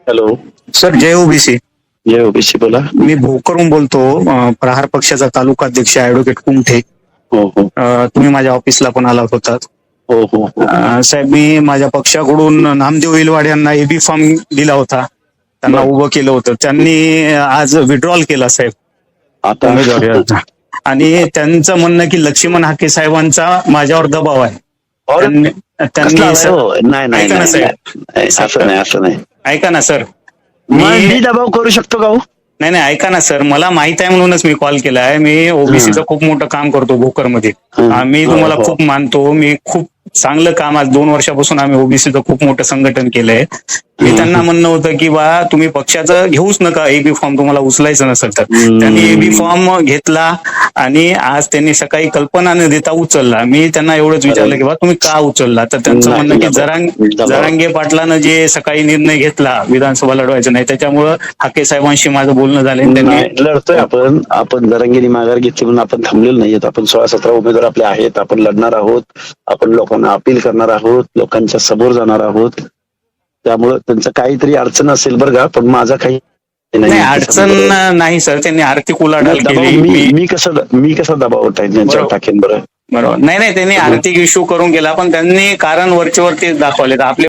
Hello. Sir, जय OBC. जय OBC, बोला. मी भोकरहून बोलतो. प्रहार पक्षाचा तालुका अध्यक्ष ऍडव्होकेट कुंठे. हो हो तुम्ही माझ्या ऑफिसला पण आला होतात. हो हो साहेब, मी माझ्या पक्षाकडून नामदेव इलवाड यांना एबी फॉर्म दिला होता, त्यांना बर. उभं केलं होतं. त्यांनी आज विड्रॉल केला साहेब आता उमेदवारी अर्ज. आणि त्यांचं म्हणणं की लक्ष्मण हाके साहेबांचा माझ्यावर दबाव आहे. और त्यांनी कसला आलाय हो? नाही नाही ऐका ना नाही, साहेब. नाही, असं नाही, असं नाही. ऐका ना सर, मग मी दबाव करू शकतो का हो? नाही नाही, ऐका ना सर, मला माहित आहे म्हणूनच मी कॉल केला आहे. मी ओबीसीचं खूप मोठं काम करतो भोकरमध्ये. मी हो, तुम्हाला हो. खूप मानतो. मी खूप चांगलं काम, आज 2 वर्षापासून आम्ही ओबीसीचं खूप मोठं संघटन केलंय. मी त्यांना म्हणणं होतं की बा तुम्ही पक्षाचं घेऊच नका, एबी फॉर्म तुम्हाला उचलायचं नसेल तर. त्यांनी एबी फॉर्म घेतला आणि आज त्यांनी सकाळी कल्पना न देता उचलला. मी त्यांना एवढंच विचारलं की बा तुम्ही का उचलला, तर त्यांचं नाही, म्हणणं की दबाव. जरांगे पाटलानं जे सकाळी निर्णय घेतला विधानसभा लढवायचं नाही, त्याच्यामुळं हाके साहेबांशी माझं बोलणं झालं. नाही, लढतोय आपण जरांगीने माघार घेतली म्हणून आपण थांबलेलो नाहीयेत. आपण 16-17 उमेदवार आपले आहेत. आपण लढणार आहोत. आपण लोकांना अपील करणार आहोत. लोकांच्या समोर जाणार आहोत. त्यामुळं त्यांचं काहीतरी अडचण असेल बरं का, पण माझा काही नाही अडचण नाही सर. त्यांनी आर्थिक उलाढाल केली. मी कसा दबाव टाकेन बरं? बरोबर. नाही नाही, त्यांनी आर्थिक इश्यू करून गेला, पण त्यांनी कारण वरचे तेच दाखवले. आपले